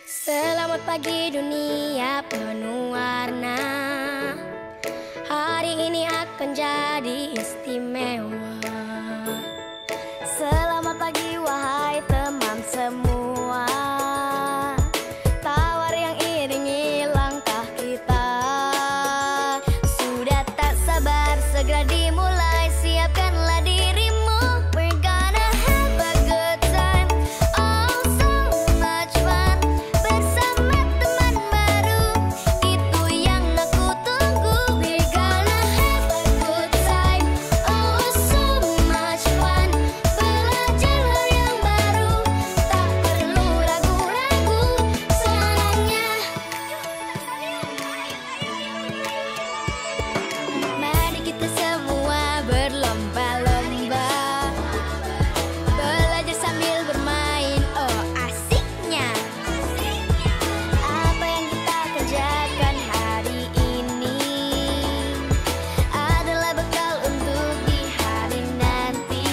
Selamat pagi dunia penuh warna. Hari ini akan jadi istimewa. Selamat pagi wahai teman semua. Tawar yang iringi langkah kita. Sudah tak sabar segera dimulai. Siapkanlah dirimu. We're gonna have a good time. Oh so much fun. Bersama teman baru, itu yang aku tunggu. We're gonna have a good time. Oh so much fun. Belajar hal yang baru, tak perlu ragu-ragu. Senangnya mari kita semua berlomba-lomba. Belajar sambil bermain, oh asiknya. Apa yang kita kerjakan hari ini adalah bekal untuk di hari nanti.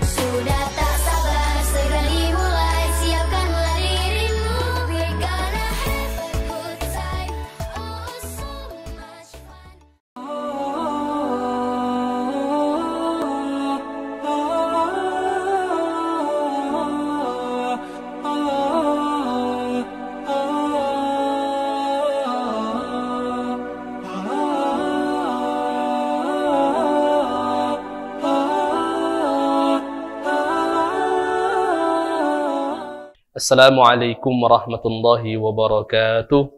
Sudah tak sabar segera dimulai. Siapkanlah dirimu. We're gonna have a good time. Oh so much fun. Assalamualaikum warahmatullahi wabarakatuh.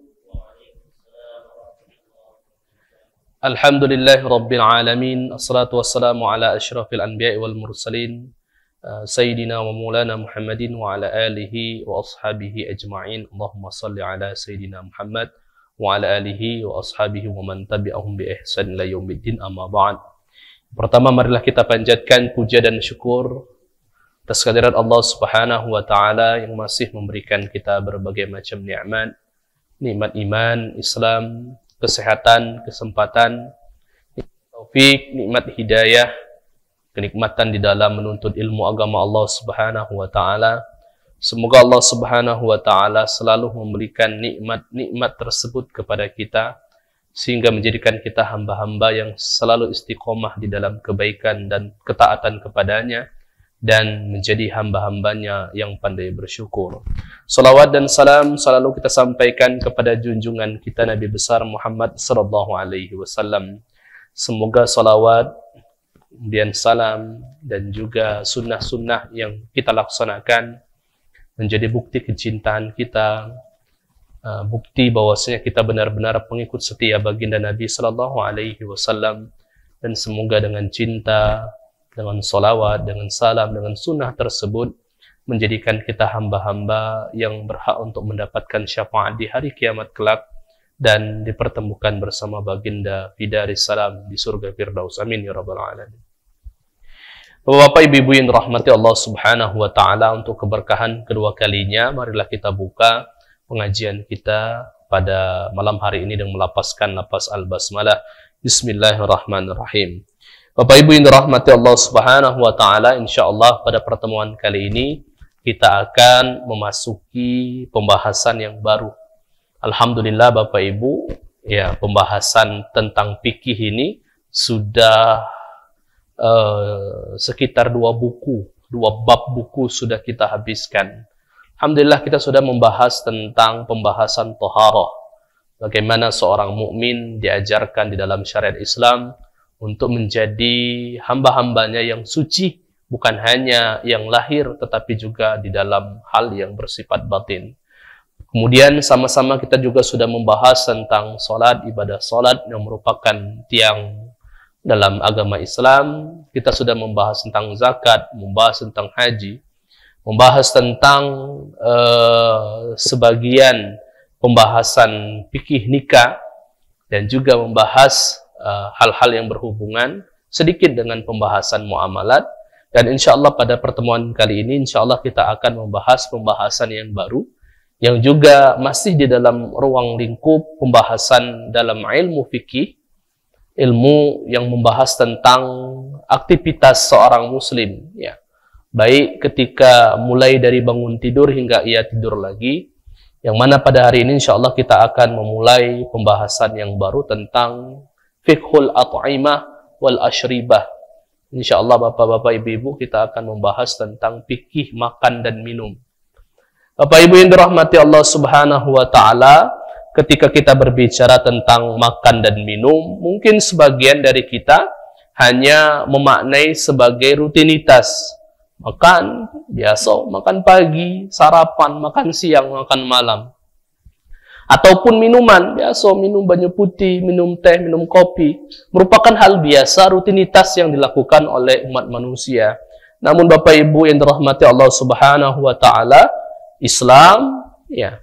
Alhamdulillahi rabbil alamin. Assalatu wassalamu ala asyrafil anbiya'i wal mursalin, Sayyidina wa maulana Muhammadin wa ala alihi wa ashabihi ajma'in. Allahumma salli ala Sayyidina Muhammad wa ala alihi wa ashabihi wa man tabi'ahum bi ihsan ila yaumiddin, amma ba'd. Pertama, marilah kita panjatkan puja dan syukur atas kehadirat Allah Subhanahu wa taala yang masih memberikan kita berbagai macam nikmat, nikmat iman, Islam, kesehatan, kesempatan, taufik, nikmat hidayah, kenikmatan di dalam menuntut ilmu agama Allah Subhanahu wa taala. Semoga Allah Subhanahu wa taala selalu memberikan nikmat-nikmat tersebut kepada kita sehingga menjadikan kita hamba-hamba yang selalu istiqomah di dalam kebaikan dan ketaatan kepadanya, dan menjadi hamba-hambanya yang pandai bersyukur. Salawat dan salam selalu kita sampaikan kepada junjungan kita Nabi besar Muhammad sallallahu alaihi wasallam. Semoga salawat, kemudian salam, dan juga sunnah-sunnah yang kita laksanakan menjadi bukti kecintaan kita, bukti bahwasanya kita benar-benar pengikut setia baginda Nabi sallallahu alaihi wasallam. Dan semoga dengan cinta, dengan salawat, dengan salam, dengan sunnah tersebut menjadikan kita hamba-hamba yang berhak untuk mendapatkan syafaat di hari kiamat kelak dan dipertemukan bersama baginda Fidaris Salam di surga Firdaus. Amin ya rabbal alamin. Bapak-bapak, ibu-ibu yang dirahmati Allah Subhanahu wa taala, untuk keberkahan kedua kalinya marilah kita buka pengajian kita pada malam hari ini dengan melapaskan lafaz al-basmalah. Bismillahirrahmanirrahim. Bapak Ibu yang dirahmati Allah Subhanahu wa taala, insyaallah pada pertemuan kali ini kita akan memasuki pembahasan yang baru. Alhamdulillah Bapak Ibu, ya, pembahasan tentang fikih ini sudah sekitar 2 bab buku sudah kita habiskan. Alhamdulillah kita sudah membahas tentang pembahasan thaharah. Bagaimana seorang mukmin diajarkan di dalam syariat Islam untuk menjadi hamba-hambanya yang suci, bukan hanya yang lahir, tetapi juga di dalam hal yang bersifat batin. Kemudian sama-sama kita juga sudah membahas tentang salat, ibadah salat yang merupakan tiang dalam agama Islam. Kita sudah membahas tentang zakat, membahas tentang haji, membahas tentang sebagian pembahasan fikih nikah, dan juga membahas hal-hal yang berhubungan sedikit dengan pembahasan muamalat. Dan insya Allah pada pertemuan kali ini insya Allah kita akan membahas pembahasan yang baru yang juga masih di dalam ruang lingkup pembahasan dalam ilmu fikih, ilmu yang membahas tentang aktivitas seorang muslim, ya, baik ketika mulai dari bangun tidur hingga ia tidur lagi, yang mana pada hari ini insya Allah kita akan memulai pembahasan yang baru tentang fiqhul at'imah wal ashribah. Insya Allah bapak-bapak ibu-ibu kita akan membahas tentang fikih makan dan minum. Bapak ibu yang dirahmati Allah subhanahu wa ta'ala, ketika kita berbicara tentang makan dan minum, mungkin sebagian dari kita hanya memaknai sebagai rutinitas. Makan, biasa, makan pagi, sarapan, makan siang, makan malam. Ataupun minuman, biasa, minum banyu putih, minum teh, minum kopi. Merupakan hal biasa, rutinitas yang dilakukan oleh umat manusia. Namun Bapak Ibu yang dirahmati Allah subhanahu wa ta'ala, Islam, ya,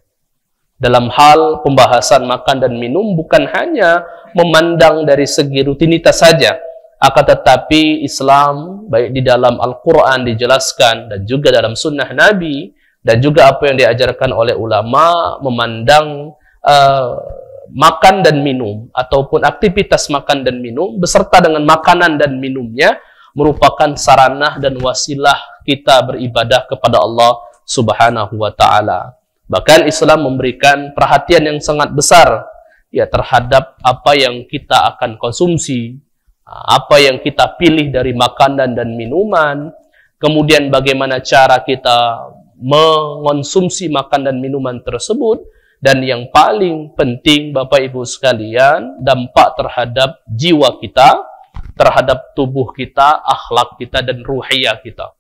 dalam hal pembahasan makan dan minum bukan hanya memandang dari segi rutinitas saja, akan tetapi Islam baik di dalam Al-Quran dijelaskan dan juga dalam sunnah Nabi dan juga apa yang diajarkan oleh ulama memandang makan dan minum ataupun aktivitas makan dan minum beserta dengan makanan dan minumnya merupakan sarana dan wasilah kita beribadah kepada Allah subhanahu wa ta'ala. Bahkan Islam memberikan perhatian yang sangat besar ya terhadap apa yang kita akan konsumsi, apa yang kita pilih dari makanan dan minuman, kemudian bagaimana cara kita mengonsumsi makan dan minuman tersebut, dan yang paling penting Bapak Ibu sekalian, dampak terhadap jiwa kita, terhadap tubuh kita, akhlak kita, dan ruhiyah kita.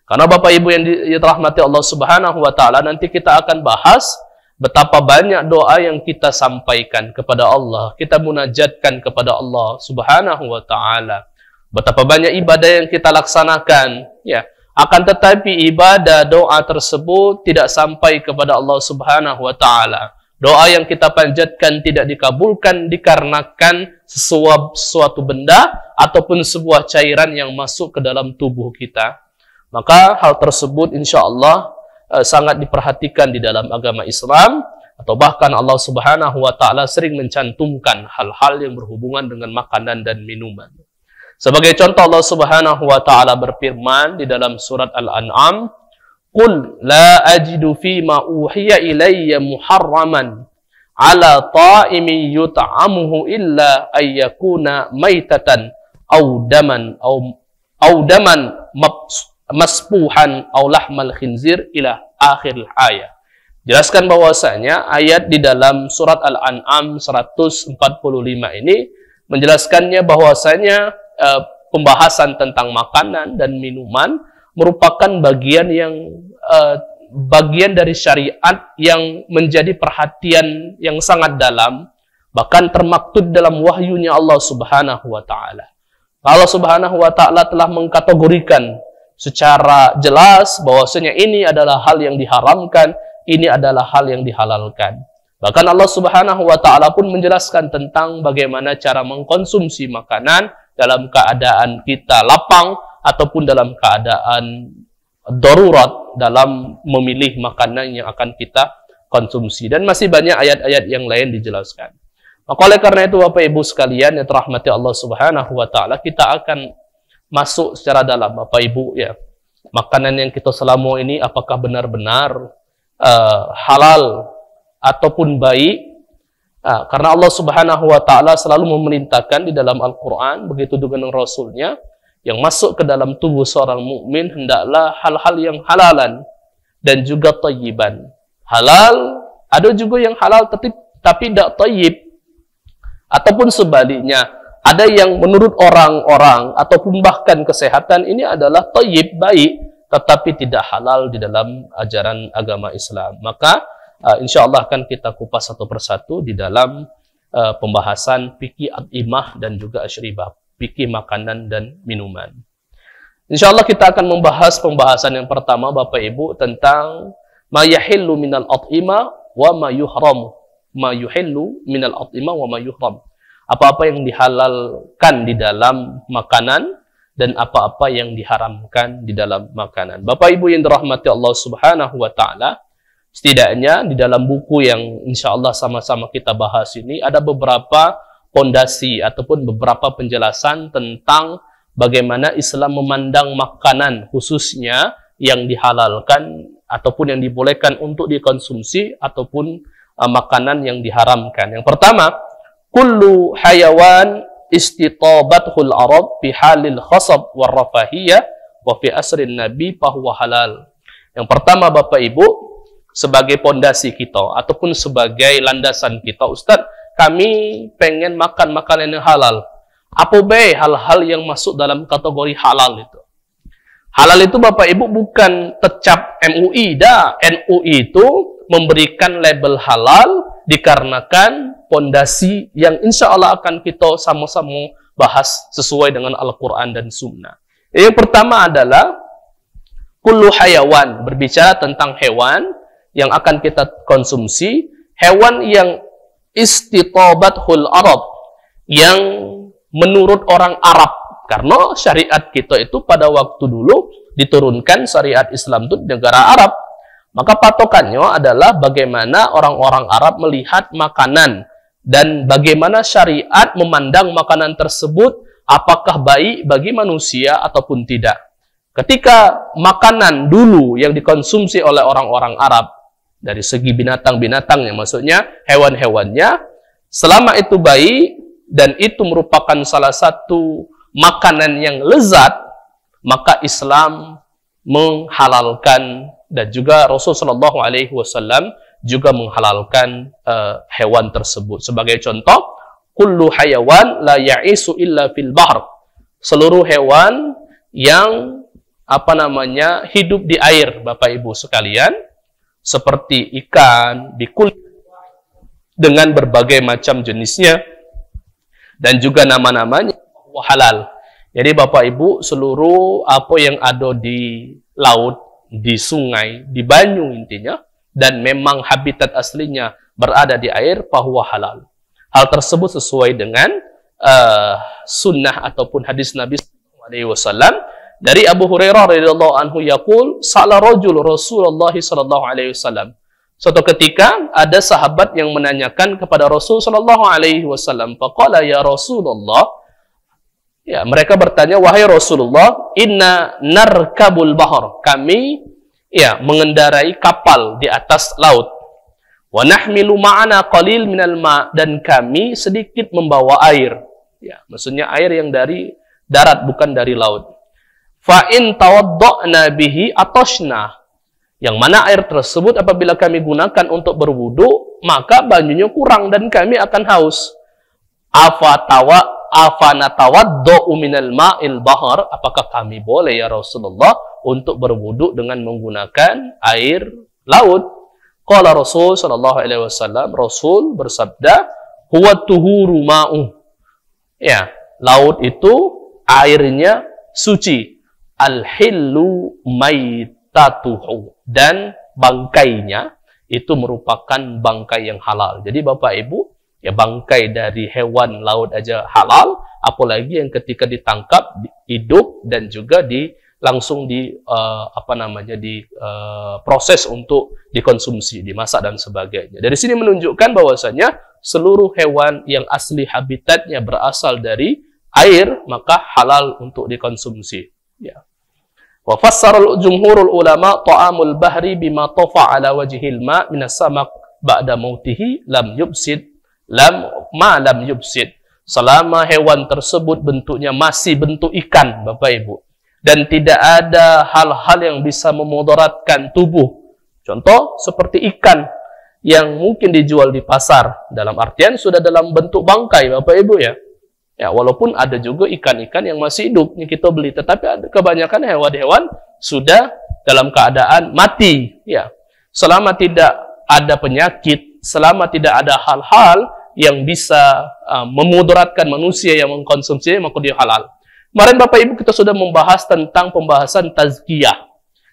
Karena Bapak Ibu yang dirahmati Allah subhanahu wa ta'ala, nanti kita akan bahas betapa banyak doa yang kita sampaikan kepada Allah, kita munajatkan kepada Allah subhanahu wa ta'ala. Betapa banyak ibadah yang kita laksanakan, ya. Akan tetapi ibadah doa tersebut tidak sampai kepada Allah subhanahu wa ta'ala. Doa yang kita panjatkan tidak dikabulkan dikarenakan sesuatu benda ataupun sebuah cairan yang masuk ke dalam tubuh kita. Maka hal tersebut insya Allah sangat diperhatikan di dalam agama Islam, atau bahkan Allah subhanahu wa ta'ala sering mencantumkan hal-hal yang berhubungan dengan makanan dan minuman. Sebagai contoh Allah subhanahu wa ta'ala berfirman di dalam surat Al-An'am, "Qul la ajidu fima uhiya ilayya muharraman ala ta'imin yut'amuhu illa ayyakuna maitatan aw daman maspuhan aw lahmal khinzir ila akhir ayat." Jelaskan bahwasanya ayat di dalam surat Al-An'am 145 ini menjelaskannya bahwasanya pembahasan tentang makanan dan minuman merupakan bagian dari syariat yang menjadi perhatian yang sangat dalam, bahkan termaktub dalam wahyunya Allah subhanahu wa ta'ala. Allah subhanahu wa ta'ala telah mengkategorikan secara jelas bahwasanya ini adalah hal yang diharamkan, ini adalah hal yang dihalalkan. Bahkan Allah subhanahu wa ta'ala pun menjelaskan tentang bagaimana cara mengkonsumsi makanan dalam keadaan kita lapang ataupun dalam keadaan darurat dalam memilih makanan yang akan kita konsumsi. Dan masih banyak ayat-ayat yang lain dijelaskan. Maka oleh karena itu Bapak Ibu sekalian yang dirahmati Allah subhanahu wa ta'ala, kita akan masuk secara dalam Bapak Ibu ya. Makanan yang kita selama ini apakah benar-benar halal ataupun baik? Karena Allah subhanahu wa ta'ala selalu memerintahkan di dalam Al-Quran, begitu dengan Rasulnya, yang masuk ke dalam tubuh seorang mukmin hendaklah hal-hal yang halalan dan juga thayyiban. Halal, ada juga yang halal tapi tidak thayyib. Ataupun sebaliknya, ada yang menurut orang-orang ataupun bahkan kesehatan ini adalah thayyib, baik, tetapi tidak halal di dalam ajaran agama Islam. Maka insya Allah akan kita kupas satu persatu di dalam pembahasan fikih at'imah dan juga asyribah, fikih makanan dan minuman. Insya Allah kita akan membahas pembahasan yang pertama Bapak Ibu tentang ma yahillu minal at'imah wa ma yuhram. Ma yuhillu minal at'imah wa ma yuhram. Apa-apa yang dihalalkan di dalam makanan dan apa-apa yang diharamkan di dalam makanan. Bapak Ibu yang dirahmati Allah subhanahu wa ta'ala, setidaknya di dalam buku yang insya Allah sama-sama kita bahas ini ada beberapa pondasi ataupun beberapa penjelasan tentang bagaimana Islam memandang makanan khususnya yang dihalalkan ataupun yang dibolehkan untuk dikonsumsi ataupun makanan yang diharamkan. Yang pertama, kullu hayawan istitabathul arab fi halil khasab war rafahiyah wa fi asrin nabi fahuwa halal. Yang pertama Bapak Ibu, sebagai pondasi kita ataupun sebagai landasan kita, Ustaz, kami pengen makan makanan yang halal. Apa baik hal-hal yang masuk dalam kategori halal itu? Halal itu Bapak Ibu bukan tercap MUI dah. NUI itu memberikan label halal dikarenakan pondasi yang insya Allah akan kita sama-sama bahas sesuai dengan Al-Quran dan Sunnah. Yang pertama adalah kullu hayawan, berbicara tentang hewan yang akan kita konsumsi, hewan yang istitabathul Arab, yang menurut orang Arab. Karena syariat kita itu pada waktu dulu diturunkan syariat Islam itu di negara Arab. Maka patokannya adalah bagaimana orang-orang Arab melihat makanan dan bagaimana syariat memandang makanan tersebut, apakah baik bagi manusia ataupun tidak. Ketika makanan dulu yang dikonsumsi oleh orang-orang Arab dari segi binatang-binatangnya, maksudnya hewan-hewannya, selama itu baik dan itu merupakan salah satu makanan yang lezat, maka Islam menghalalkan dan juga Rasulullah SAW juga menghalalkan hewan tersebut. Sebagai contoh, kullu hayawan la ya'isu illa fil bahr. Seluruh hewan yang hidup di air, Bapak Ibu sekalian, seperti ikan, dikulit dengan berbagai macam jenisnya dan juga nama-namanya halal. Jadi Bapak Ibu, seluruh apa yang ada di laut, di sungai, di banyu intinya, dan memang habitat aslinya berada di air, fahuwa halal. Hal tersebut sesuai dengan sunnah ataupun hadis Nabi SAW. Dari Abu Hurairah radhiyallahu anhu yaqul, sa'ala rajul Rasulullah sallallahu alaihi wasallam. Suatu ketika ada sahabat yang menanyakan kepada Rasul sallallahu alaihi wasallam, faqala ya Rasulullah, ya, mereka bertanya, wahai Rasulullah, inna narkabul bahar, kami mengendarai kapal di atas laut. Wa nahmilu ma'ana qalil minal ma', dan kami sedikit membawa air. Ya, maksudnya air yang dari darat, bukan dari laut. Fa in tawadda'na bihi atashna, yang mana air tersebut apabila kami gunakan untuk berwudu, maka banyunya kurang dan kami akan haus. Afanatawaddo'u minal ma'il bahar, apakah kami boleh ya Rasulullah untuk berwudu dengan menggunakan air laut? Qala Rasul sallallahu alaihi wasallam, Rasul bersabda, huwa tuhuru ma'u. Ya, laut itu airnya suci. Al-hillu maitatuhu, dan bangkainya itu merupakan bangkai yang halal. Jadi Bapak Ibu, ya, bangkai dari hewan laut aja halal, apalagi yang ketika ditangkap hidup dan juga langsung proses untuk dikonsumsi, dimasak dan sebagainya. Dari sini menunjukkan bahwasanya seluruh hewan yang asli habitatnya berasal dari air, maka halal untuk dikonsumsi. Ya. Wa fassara jumhurul ulama ta'amul bahri bima tafa ala wajhil ma' minas samak ba'da mautihi lam yubsid lam yubsid. Selama hewan tersebut bentuknya masih bentuk ikan, Bapak Ibu, dan tidak ada hal-hal yang bisa memudaratkan tubuh. Contoh seperti ikan yang mungkin dijual di pasar, dalam artian sudah dalam bentuk bangkai, Bapak Ibu ya. Ya, walaupun ada juga ikan-ikan yang masih hidup yang kita beli, tetapi ada kebanyakan hewan-hewan sudah dalam keadaan mati. Ya, selama tidak ada penyakit, selama tidak ada hal-hal yang bisa memudaratkan manusia yang mengkonsumsinya, maka dia halal. Kemarin Bapak Ibu kita sudah membahas tentang pembahasan tazkiyah.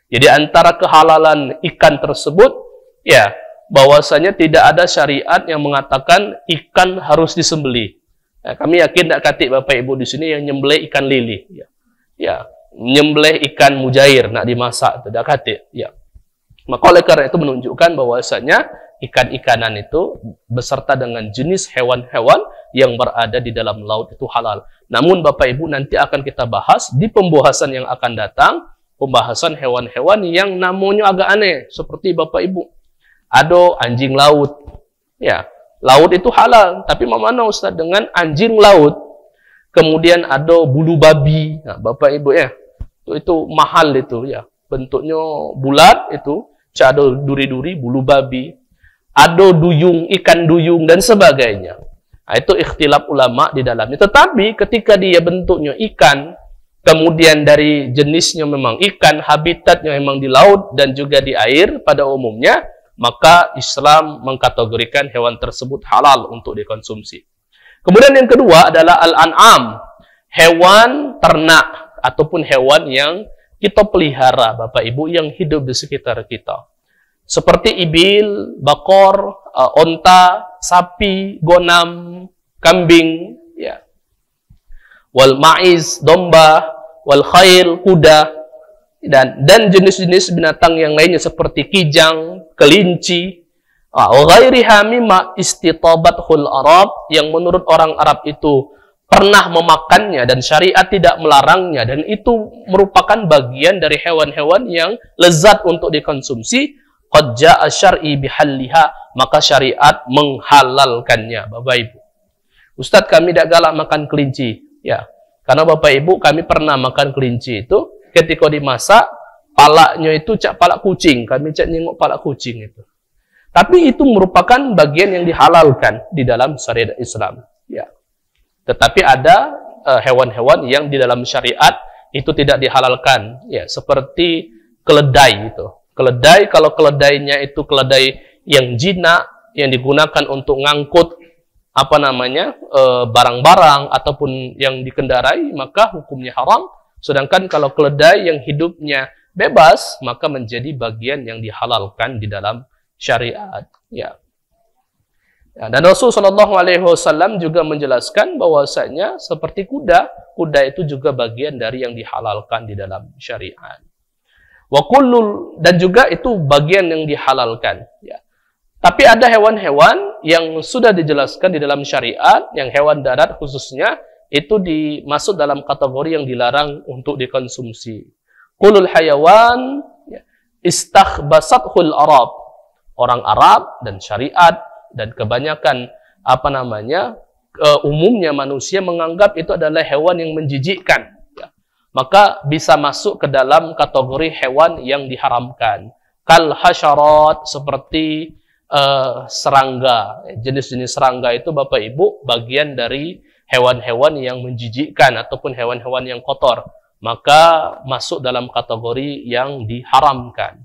Jadi antara kehalalan ikan tersebut, ya, bahwasanya tidak ada syariat yang mengatakan ikan harus disembelih. Ya, kami yakin tidak katik Bapak Ibu di sini yang nyembelih ikan lili. Ya, ya, nyembelih ikan mujair nak dimasak, tidak katik. Ya. Maka oleh karena itu menunjukkan bahwasanya ikan-ikanan itu beserta dengan jenis hewan-hewan yang berada di dalam laut itu halal. Namun Bapak Ibu nanti akan kita bahas di pembahasan yang akan datang, pembahasan hewan-hewan yang namanya agak aneh, seperti Bapak Ibu. Ada anjing laut. Ya, laut itu halal, tapi mana Ustaz dengan anjing laut? Kemudian ada bulu babi. Nah, Bapak Ibu ya, itu mahal itu ya. Bentuknya bulat itu, ada duri-duri, bulu babi, ada duyung, ikan duyung dan sebagainya. Nah, itu ikhtilaf ulama di dalamnya. Tetapi ketika dia bentuknya ikan, kemudian dari jenisnya memang ikan, habitatnya memang di laut dan juga di air pada umumnya, maka Islam mengkategorikan hewan tersebut halal untuk dikonsumsi. Kemudian yang kedua adalah al-an'am, hewan ternak ataupun hewan yang kita pelihara, Bapak Ibu, yang hidup di sekitar kita. Seperti ibil, bakor, onta, sapi, gonam, kambing, ya. Wal ma'iz, domba, wal khail, kuda, dan jenis-jenis binatang yang lainnya seperti kijang, kelinci, wa ghairiha mimma istitabathul Arab, yang menurut orang Arab itu pernah memakannya dan syariat tidak melarangnya, dan itu merupakan bagian dari hewan-hewan yang lezat untuk dikonsumsi. Qad jaa syar'i bihalliha, maka syariat menghalalkannya, Bapak Ibu. Ustadz, kami tidak galak makan kelinci. Ya, karena Bapak Ibu kami pernah makan kelinci itu ketika dimasak, palaknya itu cak palak kucing, kami cak nyengok palak kucing itu. Tapi itu merupakan bagian yang dihalalkan di dalam syariat Islam. Ya. Tetapi ada hewan-hewan yang di dalam syariat itu tidak dihalalkan, ya, seperti keledai itu. Keledai, kalau keledainya itu keledai yang jinak, yang digunakan untuk ngangkut barang-barang ataupun yang dikendarai, maka hukumnya haram. Sedangkan kalau keledai yang hidupnya bebas, maka menjadi bagian yang dihalalkan di dalam syariat. Ya. Dan Rasulullah SAW juga menjelaskan bahwasanya seperti kuda itu juga bagian dari yang dihalalkan di dalam syariat. Wa kullul, dan juga itu bagian yang dihalalkan. Ya. Tapi ada hewan-hewan yang sudah dijelaskan di dalam syariat, yang hewan darat khususnya, itu dimasuk dalam kategori yang dilarang untuk dikonsumsi. Kullul hayawan istakhbasathul Arab. Orang Arab dan syariat dan kebanyakan umumnya manusia menganggap itu adalah hewan yang menjijikkan. Maka bisa masuk ke dalam kategori hewan yang diharamkan. Kal hasyarat, seperti serangga. Jenis-jenis serangga itu Bapak Ibu bagian dari hewan-hewan yang menjijikkan ataupun hewan-hewan yang kotor. Maka masuk dalam kategori yang diharamkan.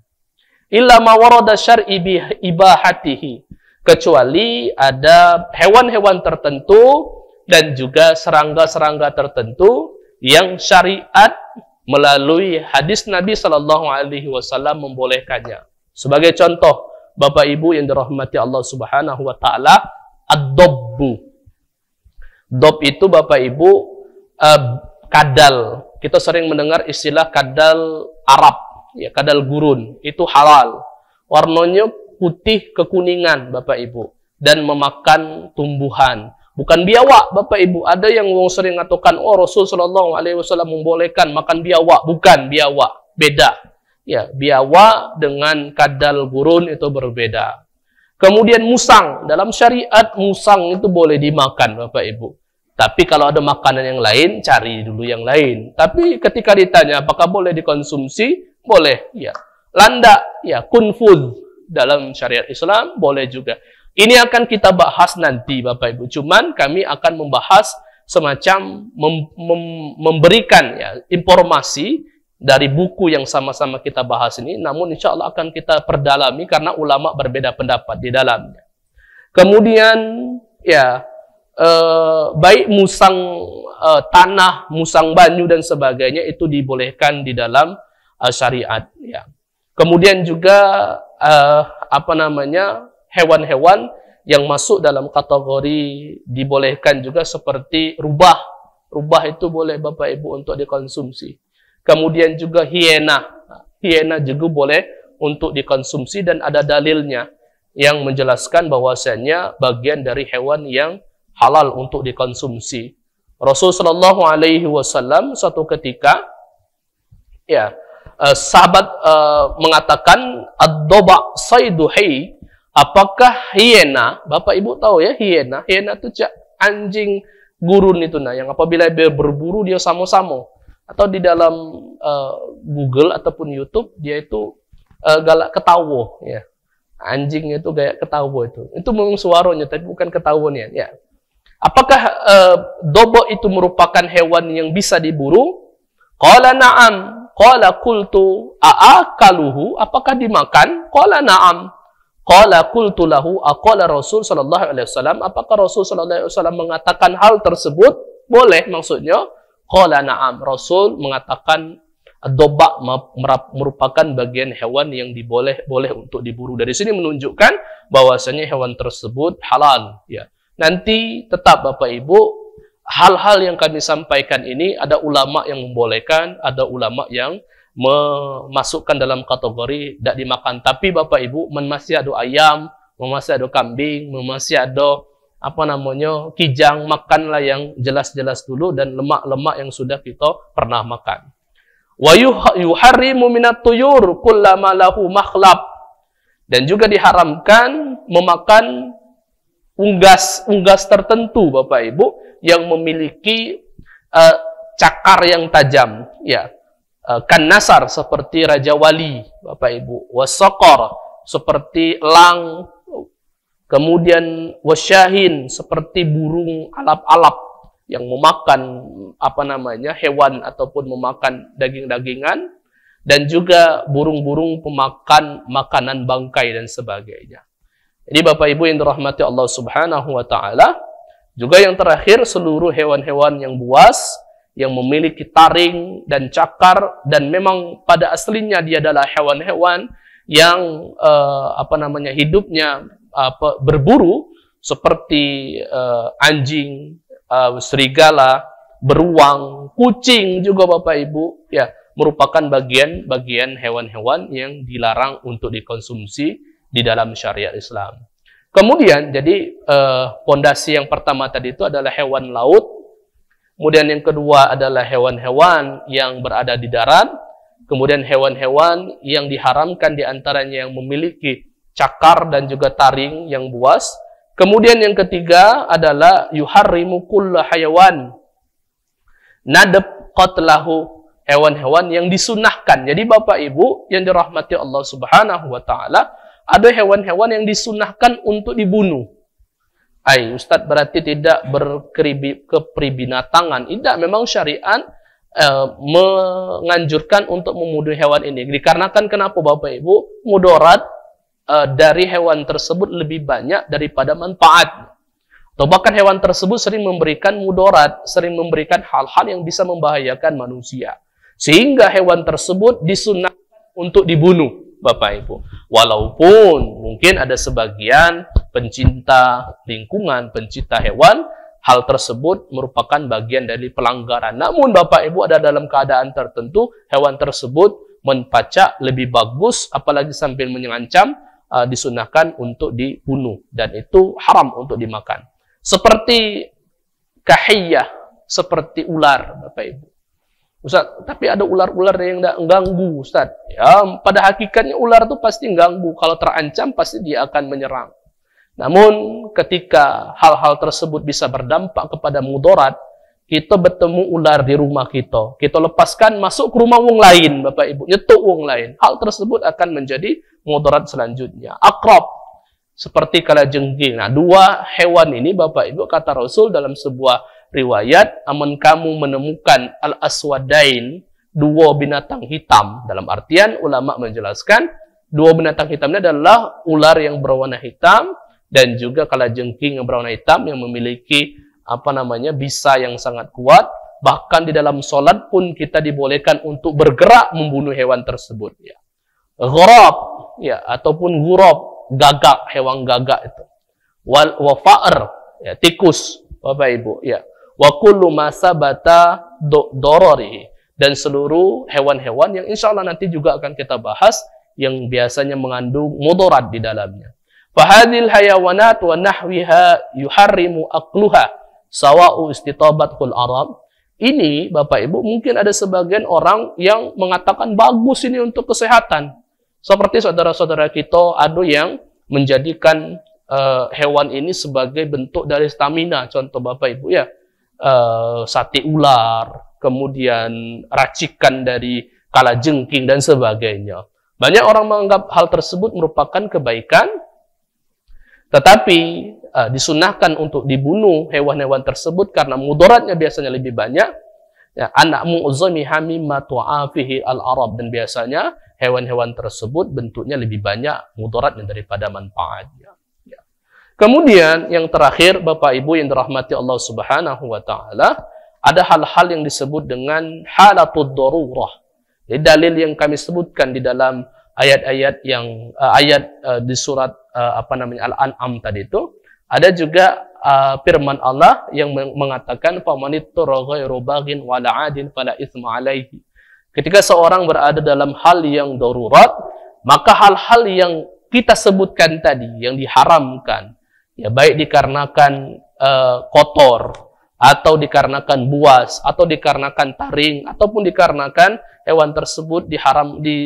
Illa ma warada syar'i ibahatihi, kecuali ada hewan-hewan tertentu dan juga serangga-serangga tertentu yang syariat melalui hadis Nabi SAW membolehkannya. Sebagai contoh, Bapak Ibu yang dirahmati Allah Subhanahu wa taala, ad-dobbu. Dob itu Bapak Ibu kadal. Kita sering mendengar istilah kadal Arab, ya, kadal gurun. Itu halal. Warnanya putih kekuningan, Bapak Ibu, dan memakan tumbuhan. Bukan biawak, Bapak Ibu. Ada yang sering mengatakan, oh, Rasulullah SAW membolehkan makan biawak. Bukan biawak, beda. Ya, biawak dengan kadal gurun itu berbeda. Kemudian musang, dalam syariat musang itu boleh dimakan, Bapak Ibu. Tapi kalau ada makanan yang lain, cari dulu yang lain. Tapi ketika ditanya apakah boleh dikonsumsi, boleh. Ya, landak, ya, kunfud dalam syariat Islam boleh juga. Ini akan kita bahas nanti, Bapak Ibu. Cuman kami akan membahas semacam memberikan, ya, informasi dari buku yang sama-sama kita bahas ini. Namun insya Allah akan kita perdalami karena ulama berbeda pendapat di dalamnya. Kemudian, ya, baik musang tanah, musang banyu dan sebagainya itu dibolehkan di dalam syariat. Ya. Kemudian juga hewan-hewan yang masuk dalam kategori dibolehkan juga seperti rubah. Rubah itu boleh Bapak Ibu untuk dikonsumsi. Kemudian juga hiena. Hiena juga boleh untuk dikonsumsi dan ada dalilnya. yang menjelaskan bahwasannya bagian dari hewan yang halal untuk dikonsumsi. Rasul Shallallahu Alaihi Wasallam suatu ketika, ya, sahabat mengatakan, ad-doba sayduhi, apakah hiena? Bapak Ibu tahu ya hiena? Hiena itu anjing gurun itu, nah, yang apabila dia berburu dia samo-samo. Atau di dalam Google ataupun YouTube dia itu galak ketawo, ya. Anjing itu kayak ketawo itu. Itu memang suaranya, tapi bukan ketawonnya, ya. Apakah dobo itu merupakan hewan yang bisa diburu? Qala na'am. Qala qultu a'akaluhu. Apakah dimakan? Qala na'am. Qala qultu lahu aqala Rasul sallallahu alaihi wasallam. Apakah Rasul sallallahu alaihi wasallam mengatakan hal tersebut? Boleh maksudnya. Qala na'am. Rasul mengatakan doba merupakan bagian hewan yang boleh untuk diburu. Dari sini menunjukkan bahwasanya hewan tersebut halal, ya. Nanti tetap Bapak Ibu, hal-hal yang kami sampaikan ini ada ulama yang membolehkan, ada ulama yang memasukkan dalam kategori tidak dimakan. Tapi Bapak Ibu, masih ada ayam, masih ada kambing, masih ada kijang, makanlah yang jelas-jelas dulu dan lemak-lemak yang sudah kita pernah makan. Wa yuharrimu minat tuyur kullama lahu makhlab. Dan juga diharamkan memakan unggas tertentu Bapak Ibu yang memiliki cakar yang tajam, ya. Kan nasar seperti raja wali Bapak Ibu, wasaqar seperti elang, kemudian wasyahin seperti burung alap-alap yang memakan hewan ataupun memakan daging-dagingan, dan juga burung-burung pemakan makanan bangkai dan sebagainya. Jadi Bapak Ibu yang dirahmati Allah Subhanahu wa taala, juga yang terakhir seluruh hewan-hewan yang buas yang memiliki taring dan cakar, dan memang pada aslinya dia adalah hewan-hewan yang hidupnya berburu seperti anjing, serigala, beruang, kucing juga Bapak Ibu, ya, merupakan bagian hewan-hewan yang dilarang untuk dikonsumsi di dalam syariat Islam. Kemudian, jadi pondasi yang pertama tadi itu adalah hewan laut. Kemudian yang kedua adalah hewan-hewan yang berada di darat. Kemudian hewan-hewan yang diharamkan diantaranya yang memiliki cakar dan juga taring yang buas. Kemudian yang ketiga adalah yuharrimu kulla hayawan nadab qatlahu, hewan-hewan yang disunahkan. Jadi Bapak Ibu yang dirahmati Allah Subhanahu wa taala, ada hewan-hewan yang disunahkan untuk dibunuh. Ustadz berarti tidak kepribinatangan. Tidak, memang syariat menganjurkan untuk membunuh hewan ini. Dikarenakan kenapa Bapak Ibu? Mudarat dari hewan tersebut lebih banyak daripada manfaat. Atau bahkan hewan tersebut sering memberikan mudarat, sering memberikan hal-hal yang bisa membahayakan manusia. Sehingga hewan tersebut disunahkan untuk dibunuh. Bapak Ibu, walaupun mungkin ada sebagian pencinta lingkungan, pencinta hewan, hal tersebut merupakan bagian dari pelanggaran. Namun Bapak Ibu, ada dalam keadaan tertentu hewan tersebut menpacak lebih bagus, apalagi sambil mengancam, disunahkan untuk dibunuh, dan itu haram untuk dimakan. Seperti kahiyah, seperti ular Bapak Ibu. Ustaz, tapi ada ular-ular yang tidak mengganggu, Ustaz. Ya, pada hakikatnya ular itu pasti mengganggu. Kalau terancam, pasti dia akan menyerang. Namun, ketika hal-hal tersebut bisa berdampak kepada mudarat, kita bertemu ular di rumah kita. Kita lepaskan masuk ke rumah wong lain, Bapak Ibu. Nyetuk wong lain. Hal tersebut akan menjadi mudarat selanjutnya. Akrab, seperti kalajengking. Nah, dua hewan ini, Bapak Ibu, kata Rasul dalam sebuah riwayat, aman kamu menemukan al-aswadain, dua binatang hitam. Dalam artian, ulama menjelaskan, dua binatang hitam ini adalah ular yang berwarna hitam, dan juga kalajengking yang berwarna hitam, yang memiliki bisa yang sangat kuat. Bahkan di dalam sholat pun kita dibolehkan untuk bergerak membunuh hewan tersebut. Ya. Ghurab, ya, ataupun ghurab, gagak, hewan gagak itu. Wafa'ar, ya, tikus, Bapak Ibu, ya. Wa kullu ma sabata dorori, dan seluruh hewan-hewan yang insya Allah nanti juga akan kita bahas yang biasanya mengandung mudarat di dalamnya. Fahadil hayawanat wa nahwiha yuharrimu akluha sawa'u istitabatul Arab. Ini Bapak Ibu mungkin ada sebagian orang yang mengatakan bagus ini untuk kesehatan. Seperti saudara-saudara kita ada yang menjadikan hewan ini sebagai bentuk dari stamina. Contoh Bapak Ibu ya, sate ular, kemudian racikan dari kalajengking dan sebagainya. Banyak orang menganggap hal tersebut merupakan kebaikan, tetapi disunahkan untuk dibunuh hewan-hewan tersebut karena mudaratnya biasanya lebih banyak. Ya, anak mu'zami hamimma tu'afihi al-arab, dan biasanya hewan-hewan tersebut bentuknya lebih banyak mudaratnya daripada manfaatnya. Ya. Kemudian yang terakhir Bapak Ibu yang dirahmati Allah Subhanahu wa taala, ada hal-hal yang disebut dengan halatud darurah. Jadi dalil yang kami sebutkan di dalam ayat-ayat yang di surat Al-An'am tadi itu, ada juga firman Allah yang mengatakan famanittura ghairu baghin wala 'adin fala itsma 'alaihi. Ketika seorang berada dalam hal yang darurat, maka hal-hal yang kita sebutkan tadi yang diharamkan, ya baik dikarenakan kotor, atau dikarenakan buas, atau dikarenakan taring, ataupun dikarenakan hewan tersebut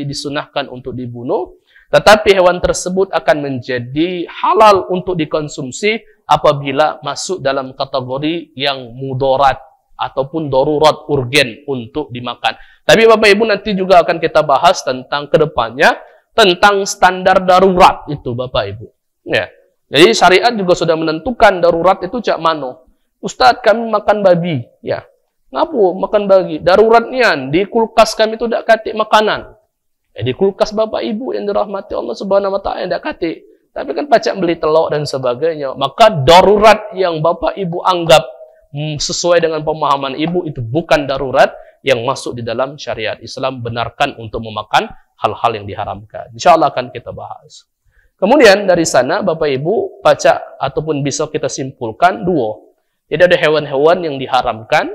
disunahkan untuk dibunuh, tetapi hewan tersebut akan menjadi halal untuk dikonsumsi apabila masuk dalam kategori yang mudarat ataupun darurat urgen untuk dimakan. Tapi Bapak Ibu nanti juga akan kita bahas tentang kedepannya tentang standar darurat itu Bapak Ibu. Ya. Jadi syariat juga sudah menentukan darurat itu cak mano. Ustadz, kami makan babi, ya. Ngapu makan babi? Daruratnya di kulkas kami itu tidak katik makanan. Di kulkas Bapak Ibu yang dirahmati Allah Subhanahu wa taala tidak katik. Tapi kan pacak beli telur dan sebagainya. Maka darurat yang Bapak Ibu anggap sesuai dengan pemahaman Ibu itu bukan darurat yang masuk di dalam syariat Islam, benarkan untuk memakan hal-hal yang diharamkan. Insyaallah akan kita bahas. Kemudian dari sana Bapak Ibu baca ataupun bisa kita simpulkan dua. Jadi ada hewan-hewan yang diharamkan,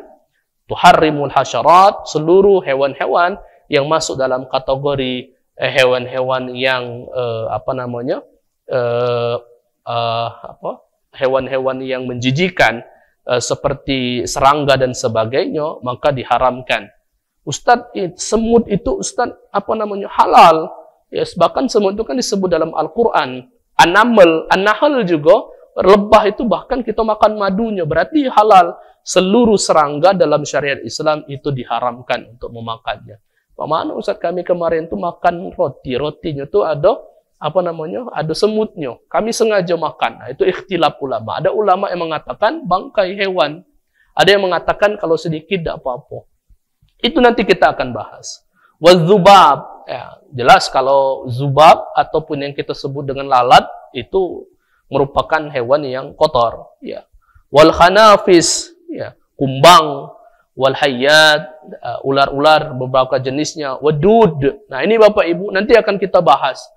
tuharrimul hasyarat, seluruh hewan-hewan yang masuk dalam kategori hewan-hewan yang hewan-hewan yang menjijikan seperti serangga dan sebagainya, maka diharamkan. Ustadz, semut itu Ustadz halal. Ya, bahkan semut itu kan disebut dalam Al-Quran. An-nahl juga, lebah itu bahkan kita makan madunya, berarti halal. Seluruh serangga dalam syariat Islam itu diharamkan untuk memakannya. Mana Ustaz, kami kemarin tuh makan rotinya tuh ada ada semutnya. Kami sengaja makan. Nah, itu ikhtilaf ulama. Ada ulama yang mengatakan bangkai hewan. Ada yang mengatakan kalau sedikit tidak apa-apa. Itu nanti kita akan bahas. Wazubab, ya, jelas kalau zubab ataupun yang kita sebut dengan lalat itu merupakan hewan yang kotor, ya. Wal khanafis, ya, kumbang, wal hayyat, ular-ular beberapa jenisnya, wadud. Nah, ini Bapak Ibu nanti akan kita bahas.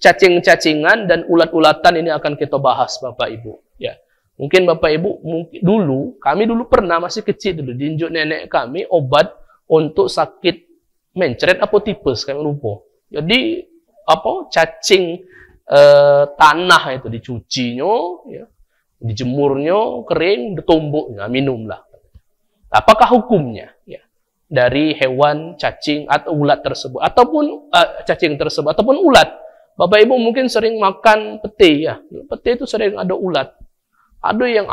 Cacing-cacingan dan ulat-ulatan ini akan kita bahas Bapak Ibu, ya. Mungkin Bapak Ibu kami dulu pernah masih kecil dulu diinjuk nenek kami obat untuk sakit mencret apa tipes kami lupa. Jadi cacing tanah itu dicucinya, ya, dijemurnya kering, ditumbuknya, minumlah. Apakah hukumnya, ya, dari hewan cacing atau ulat tersebut ataupun cacing tersebut ataupun ulat? Bapak Ibu mungkin sering makan pete, ya. Pete itu sering ada ulat. Ada yang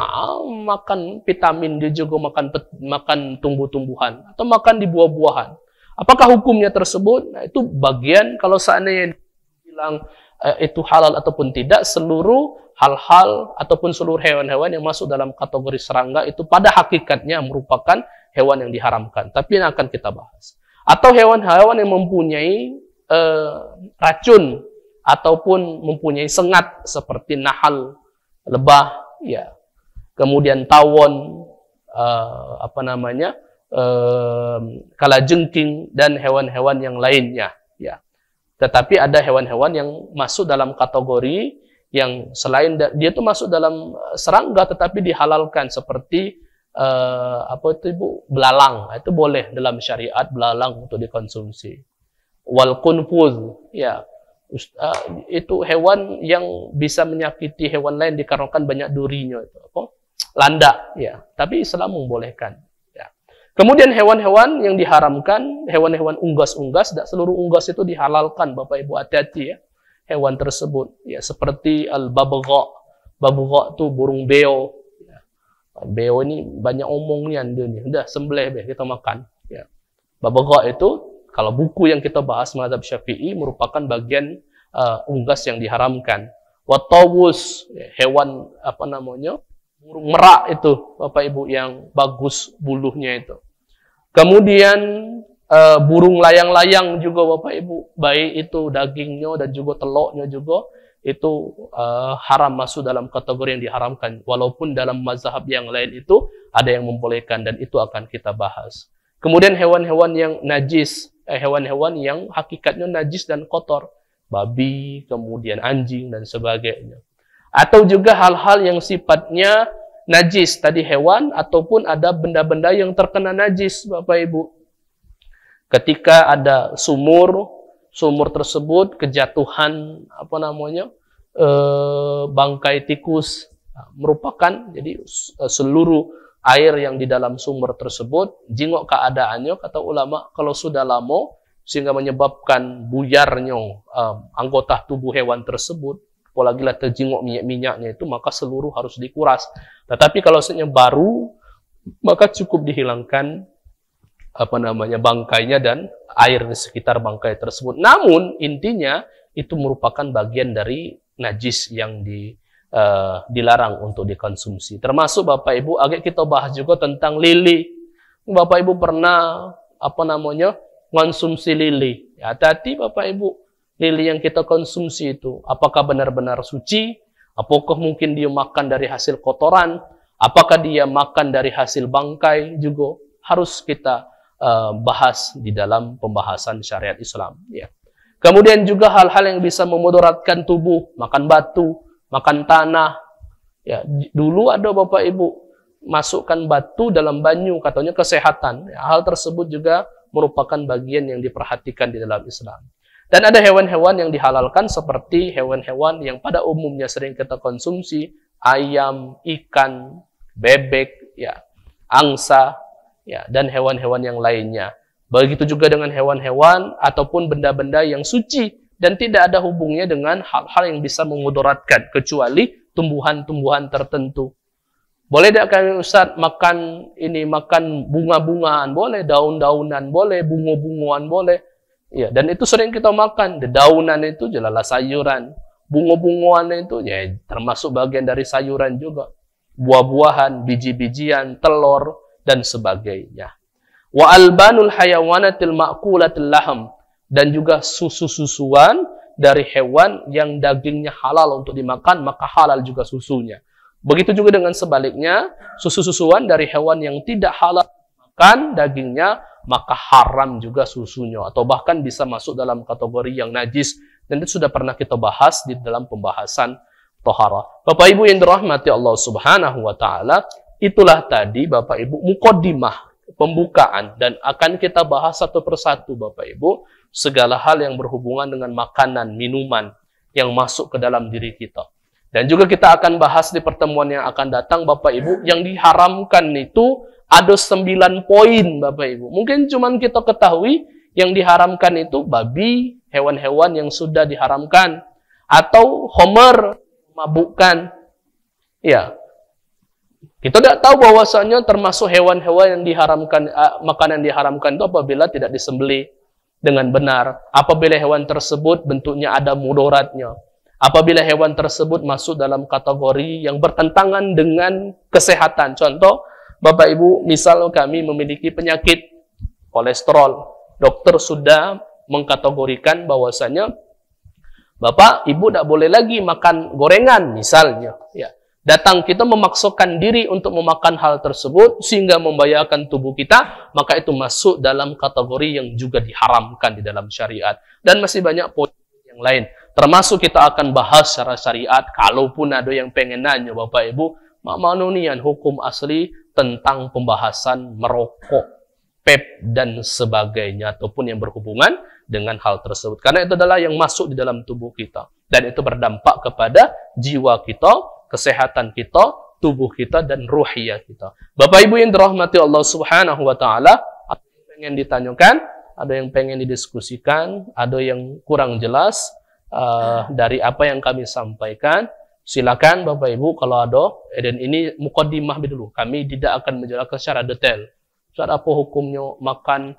makan vitamin, dia juga makan tumbuh-tumbuhan atau makan di buah-buahan. Apakah hukumnya tersebut? Nah, itu bagian kalau seandainya bilang itu halal ataupun tidak, seluruh hal-hal ataupun seluruh hewan-hewan yang masuk dalam kategori serangga itu pada hakikatnya merupakan hewan yang diharamkan. Tapi yang akan kita bahas. Atau hewan-hewan yang mempunyai racun ataupun mempunyai sengat seperti nahal, lebah, ya. Kemudian tawon, kalajengking dan hewan-hewan yang lainnya, ya. Tetapi ada hewan-hewan yang masuk dalam kategori yang selain dia itu masuk dalam serangga tetapi dihalalkan seperti belalang. Itu boleh dalam syariat belalang untuk dikonsumsi. Wal kunfuz, ya. itu hewan yang bisa menyakiti hewan lain dikarenakan banyak durinya itu apa? Landak ya. Tapi Islam membolehkan. Ya. Kemudian hewan-hewan yang diharamkan, hewan-hewan unggas-unggas, tidak seluruh unggas itu dihalalkan, Bapak Ibu, hati-hati ya. Hewan tersebut ya seperti al-babgha. Babgha itu burung beo. Ya. Beo ini banyak omongnya dia nih. Udah sembelih deh kita makan ya. Babgha itu kalau buku yang kita bahas mazhab Syafi'i merupakan bagian unggas yang diharamkan. Watawus, hewan apa namanya? Burung merak itu, Bapak Ibu, yang bagus buluhnya itu. Kemudian burung layang-layang juga, Bapak Ibu, baik itu dagingnya dan juga telurnya juga itu haram, masuk dalam kategori yang diharamkan. Walaupun dalam mazhab yang lain itu ada yang membolehkan, dan itu akan kita bahas. Kemudian hewan-hewan yang najis, hewan-hewan yang hakikatnya najis dan kotor, babi, kemudian anjing dan sebagainya. Atau juga hal-hal yang sifatnya najis, tadi hewan ataupun ada benda-benda yang terkena najis, Bapak Ibu. Ketika ada sumur tersebut kejatuhan apa namanya? Bangkai tikus, merupakan jadi seluruh air yang di dalam sumur tersebut, jingok keadaannya, kata ulama, kalau sudah lama sehingga menyebabkan buyarnya anggota tubuh hewan tersebut, apalagi lah terjingok minyak-minyaknya itu, maka seluruh harus dikuras. Tetapi kalau sebenarnya baru, maka cukup dihilangkan apa namanya bangkainya dan air di sekitar bangkai tersebut. Namun intinya itu merupakan bagian dari najis yang dilarang untuk dikonsumsi. Termasuk Bapak Ibu, agak kita bahas juga tentang lili. Bapak Ibu pernah apa namanya konsumsi lili? Ya, hati-hati Bapak Ibu. Lili yang kita konsumsi itu, apakah benar-benar suci? Apakah mungkin dia makan dari hasil kotoran? Apakah dia makan dari hasil bangkai? Juga harus kita bahas di dalam pembahasan syariat Islam. Ya. Kemudian juga hal-hal yang bisa memudaratkan tubuh, makan batu, makan tanah. Ya, dulu ada Bapak Ibu masukkan batu dalam banyu, katanya kesehatan. Ya, hal tersebut juga merupakan bagian yang diperhatikan di dalam Islam. Dan ada hewan-hewan yang dihalalkan seperti hewan-hewan yang pada umumnya sering kita konsumsi, ayam, ikan, bebek, ya, angsa, ya, dan hewan-hewan yang lainnya. Begitu juga dengan hewan-hewan ataupun benda-benda yang suci dan tidak ada hubungnya dengan hal-hal yang bisa memudaratkan, kecuali tumbuhan-tumbuhan tertentu. Boleh tidak kami Ustaz makan bunga-bungaan, boleh, daun-daunan, boleh, bunga-bunguan, boleh. Ya, dan itu sering kita makan. Dedaunan itu jelas sayuran. Bunga-bunguan itu ya termasuk bagian dari sayuran juga. Buah-buahan, biji-bijian, telur dan sebagainya. Wa albanul hayawanatil ma'kulatil laham, dan juga susu-susuan dari hewan yang dagingnya halal untuk dimakan, maka halal juga susunya. Begitu juga dengan sebaliknya, susu-susuan dari hewan yang tidak halal makan dagingnya, maka haram juga susunya, atau bahkan bisa masuk dalam kategori yang najis, dan itu sudah pernah kita bahas di dalam pembahasan tohara. Bapak Ibu yang dirahmati Allah Subhanahu wa taala, itulah tadi Bapak Ibu muqaddimah, pembukaan, dan akan kita bahas satu persatu Bapak Ibu segala hal yang berhubungan dengan makanan, minuman yang masuk ke dalam diri kita. Dan juga kita akan bahas di pertemuan yang akan datang Bapak Ibu, yang diharamkan itu ada 9 poin Bapak Ibu. Mungkin cuman kita ketahui yang diharamkan itu babi, hewan-hewan yang sudah diharamkan, atau homer, mabukkan. Ya. Kita tidak tahu bahwasanya termasuk hewan-hewan yang diharamkan, makanan yang diharamkan itu apabila tidak disembelih dengan benar. Apabila hewan tersebut bentuknya ada mudaratnya. Apabila hewan tersebut masuk dalam kategori yang bertentangan dengan kesehatan. Contoh, Bapak Ibu, misal kami memiliki penyakit kolesterol. Dokter sudah mengkategorikan bahwasanya Bapak, Ibu tidak boleh lagi makan gorengan misalnya. Ya. Datang kita memaksakan diri untuk memakan hal tersebut sehingga membahayakan tubuh kita, maka itu masuk dalam kategori yang juga diharamkan di dalam syariat. Dan masih banyak poin yang lain. Termasuk kita akan bahas secara syariat, kalaupun ada yang pengen nanya Bapak Ibu, manunian hukum asli tentang pembahasan merokok. pep dan sebagainya, ataupun yang berhubungan dengan hal tersebut. Karena itu adalah yang masuk di dalam tubuh kita. Dan itu berdampak kepada jiwa kita, kesehatan kita, tubuh kita, dan ruhiyah kita. Bapak Ibu yang dirahmati Allah Subhanahu wa Ta'ala, ada yang pengen ditanyakan, ada yang pengen didiskusikan, ada yang kurang jelas dari apa yang kami sampaikan. Silakan Bapak Ibu kalau ada. Dan ini mukaddimah dulu. Kami tidak akan menjelaskan secara detail. Ustaz, apa hukumnya makan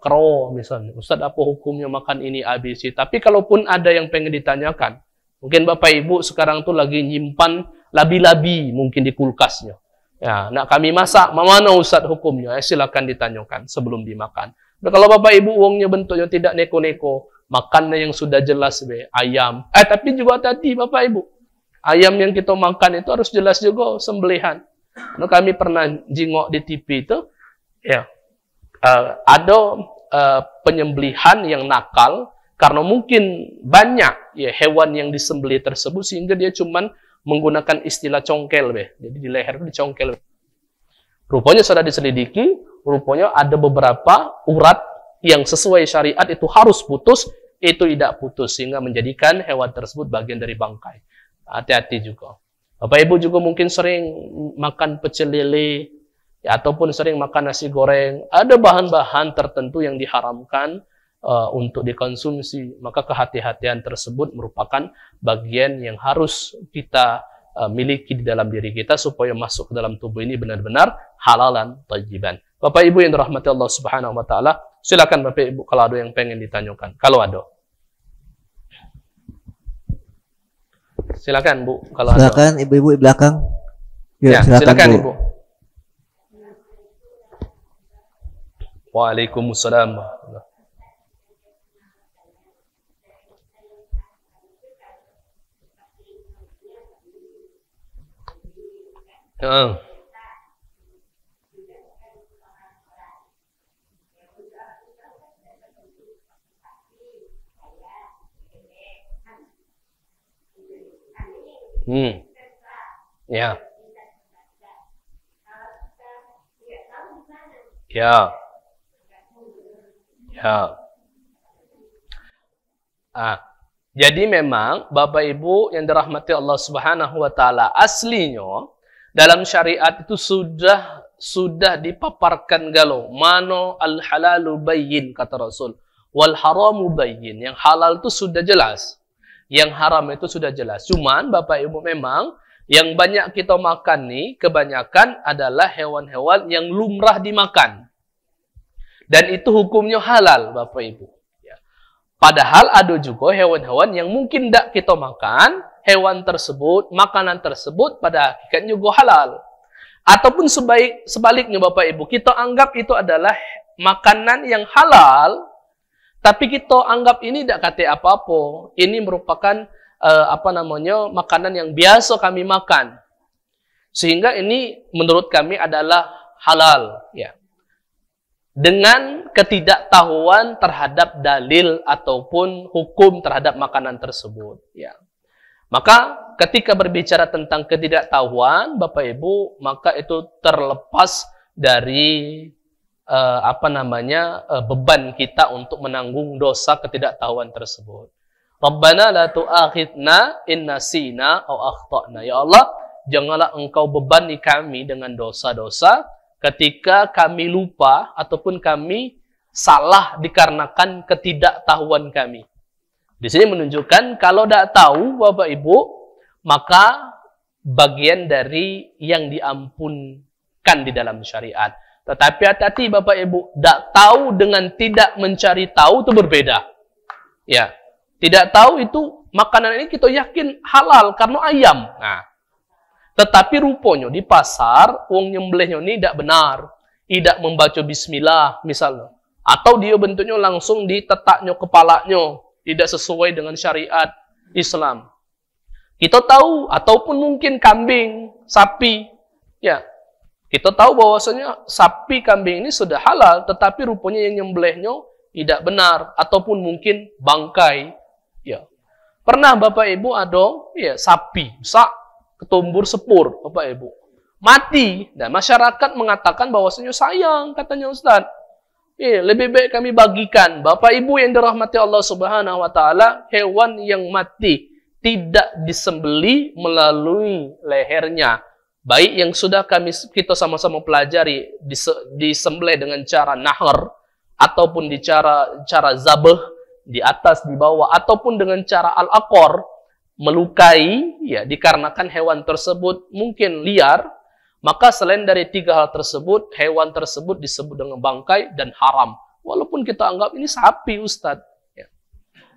kero misalnya? Ustaz, apa hukumnya makan ini ABC? Tapi kalaupun ada yang pengen ditanyakan, mungkin Bapak Ibu sekarang tuh lagi nyimpan labi-labi mungkin di kulkasnya. Ya, nak kami masak, mana Ustaz hukumnya? Silakan ditanyakan sebelum dimakan. Nah, kalau Bapak Ibu uangnya bentuknya tidak neko-neko, makannya yang sudah jelas ayam. Tapi juga tadi Bapak Ibu, ayam yang kita makan itu harus jelas juga sembelihan. Nah, kami pernah jingok di TV itu, ya, ada penyembelihan yang nakal karena mungkin banyak ya hewan yang disembelih tersebut sehingga dia cuman menggunakan istilah congkel, jadi di leher itu dicongkel. Rupanya sudah diselidiki, rupanya ada beberapa urat yang sesuai syariat itu harus putus, itu tidak putus sehingga menjadikan hewan tersebut bagian dari bangkai. Hati-hati juga. Bapak Ibu juga mungkin sering makan pecel lele, ya, ataupun sering makan nasi goreng. Ada bahan-bahan tertentu yang diharamkan untuk dikonsumsi. Maka kehati-hatian tersebut merupakan bagian yang harus kita miliki di dalam diri kita supaya masuk ke dalam tubuh ini benar-benar halalan thayyiban. Bapak Ibu yang dirahmati Allah Subhanahu wa Ta'ala, silakan Bapak Ibu kalau ada yang pengen ditanyakan. Kalau ada. Silakan Bu, kalau silakan ada. Ibu-ibu di belakang. Ya, silakan Bu. Ibu. Waalaikumsalam. Ya. Ya. Ya. Jadi memang Bapak Ibu yang dirahmati Allah Subhanahu wa Ta'ala, aslinya dalam syariat itu sudah dipaparkan galau. Mano al halalu bayyin, kata Rasul. Wal haramu bayyin. Yang halal itu sudah jelas. Yang haram itu sudah jelas. Cuman Bapak Ibu memang yang banyak kita makan nih, kebanyakan adalah hewan-hewan yang lumrah dimakan. Dan itu hukumnya halal Bapak Ibu. Ya. Padahal ada juga hewan-hewan yang mungkin tidak kita makan, hewan tersebut, makanan tersebut pada hakikatnya juga halal. Ataupun sebaliknya Bapak Ibu, kita anggap itu adalah makanan yang halal, tapi kita anggap ini tidak kata apa-apa. Ini merupakan makanan yang biasa kami makan. Sehingga ini menurut kami adalah halal. Ya. Dengan ketidaktahuan terhadap dalil ataupun hukum terhadap makanan tersebut. Ya. Maka ketika berbicara tentang ketidaktahuan, Bapak Ibu, maka itu terlepas dari beban kita untuk menanggung dosa ketidaktahuan tersebut. Rabbana la tu'akhidna in nasina aw akhtana. Ya Allah, janganlah engkau bebani kami dengan dosa-dosa ketika kami lupa ataupun kami salah dikarenakan ketidaktahuan kami. Di sini menunjukkan kalau tidak tahu Bapak Ibu, maka bagian dari yang diampunkan di dalam syariat. Tetapi hati-hati Bapak Ibu, tidak tahu dengan tidak mencari tahu itu berbeda. Ya, tidak tahu itu makanan ini kita yakin halal karena ayam. Nah, tetapi rupanya di pasar wong nyembelihnya ini tidak benar, tidak membaca bismillah misalnya, atau dia bentuknya langsung ditetaknya kepalanya, tidak sesuai dengan syariat Islam. Kita tahu, ataupun mungkin kambing, sapi, ya. Kita tahu bahwasanya sapi, kambing ini sudah halal, tetapi rupanya yang nyembelihnya tidak benar, ataupun mungkin bangkai. Ya. Pernah Bapak Ibu ada ya sapi, ketumbur sepur, Bapak Ibu. mati. Dan masyarakat mengatakan bahwasanya sayang, katanya Ustaz. Lebih baik kami bagikan. Bapak Ibu yang dirahmati Allah Subhanahu wa taala, hewan yang mati tidak disembeli melalui lehernya. Baik yang sudah kita sama-sama pelajari disembelih dengan cara nahar ataupun di cara zabah di atas di bawah ataupun dengan cara al-aqar melukai ya dikarenakan hewan tersebut mungkin liar, maka selain dari 3 hal tersebut, hewan tersebut disebut dengan bangkai dan haram. Walaupun kita anggap ini sapi, Ustadz. Ya.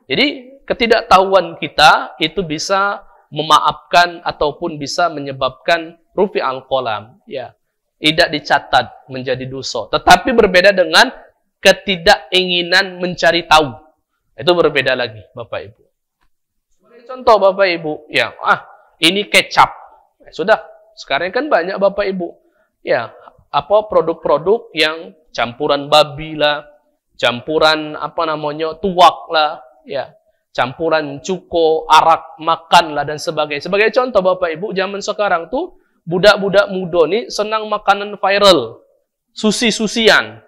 Jadi, ketidaktahuan kita itu bisa memaafkan ataupun bisa menyebabkan rufi al-qalam. Ya. Tidak dicatat menjadi dosa. Tetapi berbeda dengan ketidakinginan mencari tahu. Itu berbeda lagi, Bapak Ibu. Sebagai contoh, Bapak Ibu. Ya, ini kecap. Ya, sudah. Sekarang kan banyak Bapak Ibu, ya, produk-produk yang campuran babi lah, campuran tuak lah, ya, campuran cuko, arak, makan lah dan sebagainya. Sebagai contoh Bapak Ibu, zaman sekarang tuh budak-budak muda nih senang makanan viral, susi-susian.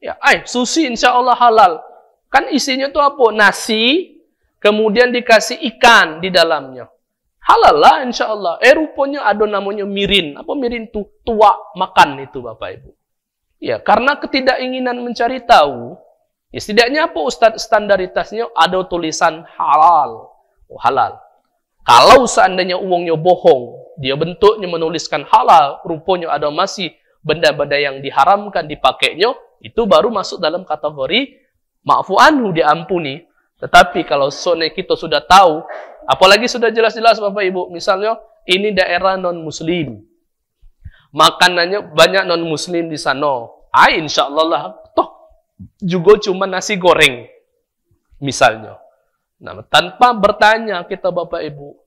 Ya, susi insya Allah halal. Kan isinya tuh apa? Nasi, kemudian dikasih ikan di dalamnya. Halal lah insya Allah. Rupanya ada namanya mirin. Apa mirin itu? Tua makan itu Bapak Ibu. Ya, karena ketidakinginan mencari tahu, ya setidaknya apa standaritasnya ada tulisan halal. Oh, halal. Kalau seandainya uangnya bohong, dia bentuknya menuliskan halal, rupanya ada masih benda-benda yang diharamkan dipakainya, itu baru masuk dalam kategori ma'fu anhu, diampuni. Tetapi kalau kita sudah tahu, apalagi sudah jelas-jelas Bapak Ibu, misalnya ini daerah non-muslim, makanannya banyak non-muslim di sana, insya Allah lah, toh juga cuma nasi goreng, misalnya. Nah, tanpa bertanya kita Bapak Ibu,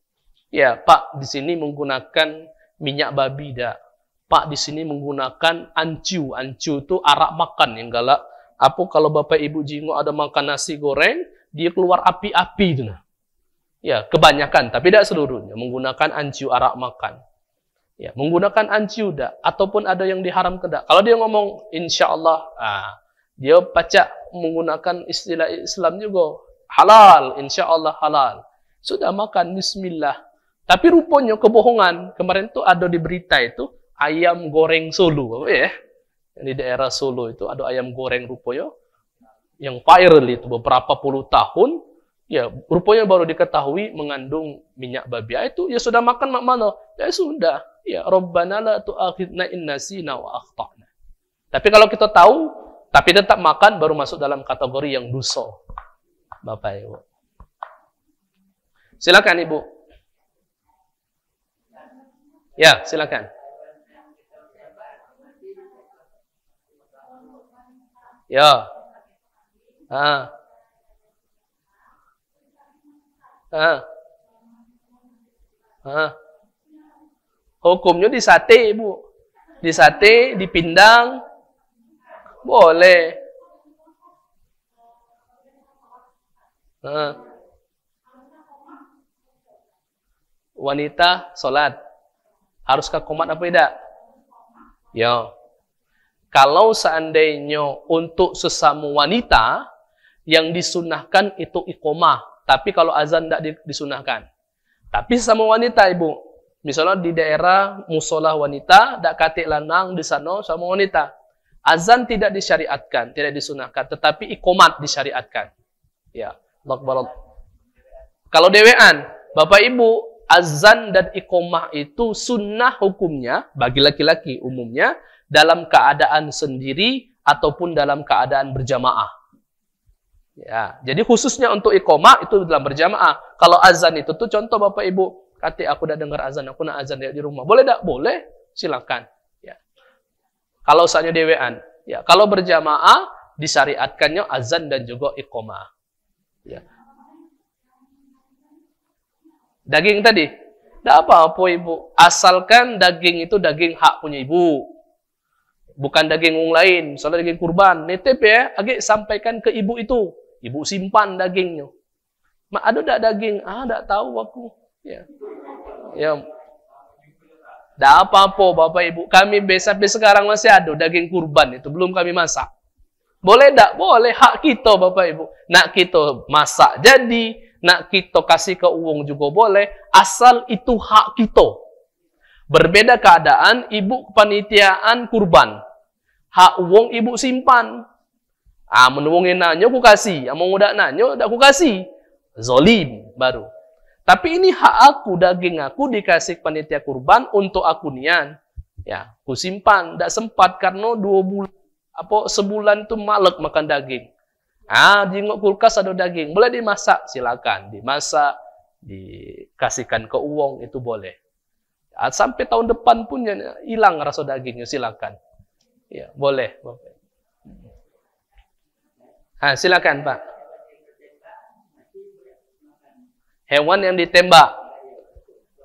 ya Pak, di sini menggunakan minyak babi dah. Pak, di sini menggunakan ancu itu arak makan yang galak. Apa kalau Bapak Ibu jinggo ada makan nasi goreng, dia keluar api-api itu nah. Ya, kebanyakan, tapi tidak seluruhnya menggunakan ancu arak makan. Ya, menggunakan ancu dah ataupun ada yang diharamkan dah. Kalau dia ngomong insyaallah, dia pacak menggunakan istilah Islam juga. Halal, insyaallah halal. Sudah makan bismillah. Tapi rupanya kebohongan. Kemarin tuh ada di berita itu ayam goreng Solo, ya. Di daerah Solo itu ada ayam goreng rupanya yang viral itu beberapa puluh tahun, ya rupanya baru diketahui mengandung minyak babi. Itu ya sudah makan mana? Ya sudah. Ya Rabbana la tu'akhidna in nasina wa akhtana. Tapi kalau kita tahu tapi tetap makan baru masuk dalam kategori yang dosa. Bapak Ibu. Silakan Ibu. Ya, silakan. Ya. Hukumnya di sate, Ibu. Di sate, dipindang. Boleh. Wanita sholat. Haruskah qomat apa tidak? Ya. Kalau seandainya untuk sesama wanita, yang disunahkan itu iqomah. Tapi kalau azan tidak disunahkan. Tapi sesama wanita, Ibu. Misalnya di daerah musola wanita, tidak katik lanang di sana sama wanita. Azan tidak disyariatkan, tidak disunahkan. Tetapi iqomat disyariatkan. Ya. Kalau dewean, Bapak Ibu, azan dan iqomah itu sunnah hukumnya, bagi laki-laki umumnya, dalam keadaan sendiri ataupun dalam keadaan berjamaah. Ya, jadi khususnya untuk iqomah itu dalam berjamaah. Kalau azan itu tuh contoh Bapak Ibu, kata aku udah dengar azan, aku nak azan di rumah. Boleh tak? Boleh, silakan. Ya. Kalau usahanya dewean, ya. Kalau berjamaah disyariatkannya azan dan juga iqomah. Ya. Daging tadi, tidak apa-apa Ibu. Asalkan daging itu daging hak punya Ibu. Bukan daging orang lain, misalnya daging kurban. Netep ya, agak sampaikan ke ibu itu. Ibu simpan dagingnya. Mak ada tak daging? Tak tahu aku. Ya. Ya. Tidak apa-apa Bapak Ibu. Kami sampai sekarang masih ada daging kurban itu. Belum kami masak. Boleh tak? Boleh. Hak kita Bapak Ibu. Nak kita masak jadi. Nak kita kasih ke uang juga boleh. Asal itu hak kita. Berbeda keadaan ibu kepanitiaan kurban. Hak uang ibu simpan. Menuangin nanya aku kasih. Mau udah nanya, udah aku kasih. Zolim baru. Tapi ini hak aku, daging aku dikasih panitia kurban untuk aku nian. Ya, aku simpan. Tidak sempat karena 2 bulan, sebulan itu malek makan daging. Jengok kulkas ada daging. Boleh dimasak, silakan. Dimasak, dikasihkan ke uang, itu boleh. Sampai tahun depan pun hilang rasa dagingnya, silakan. Ya, boleh. Silakan Pak. Hewan yang ditembak.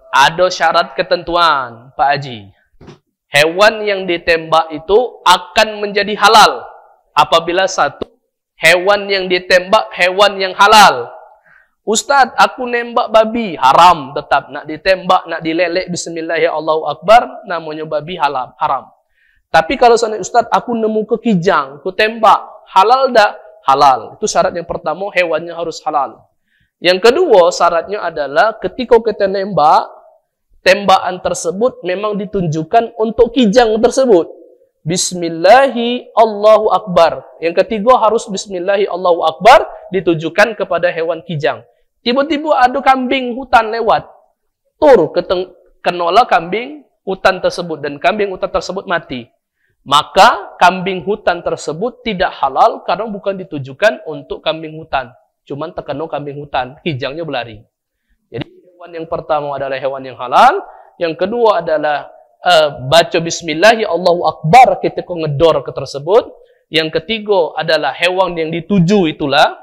Ada syarat ketentuan, Pak Haji. Hewan yang ditembak itu akan menjadi halal. Apabila satu, hewan yang ditembak, hewan yang halal. Ustadz, aku nembak babi. Haram tetap. Nak ditembak, nak dilelek, bismillahirrahmanirrahim, namanya babi haram. Tapi kalau seandainya Ustadz, aku nemu kekijang, aku tembak. Halal tak? Halal. Itu syarat yang pertama, hewannya harus halal. Yang kedua, syaratnya adalah ketika kita nembak, tembakan tersebut memang ditunjukkan untuk kijang tersebut. Bismillahi Allahu Akbar. Yang ketiga harus Bismillahi Allahu Akbar ditujukan kepada hewan kijang. Tiba-tiba ada kambing hutan lewat. Kenola kambing hutan tersebut dan kambing hutan tersebut mati. Maka kambing hutan tersebut tidak halal karena bukan ditujukan untuk kambing hutan. Cuman terkena kambing hutan, kijangnya berlari. Jadi hewan yang pertama adalah hewan yang halal. Yang kedua adalah baca Bismillahi Allahu Akbar ketika ngedor ke tersebut. Yang ketiga adalah hewan yang dituju itulah.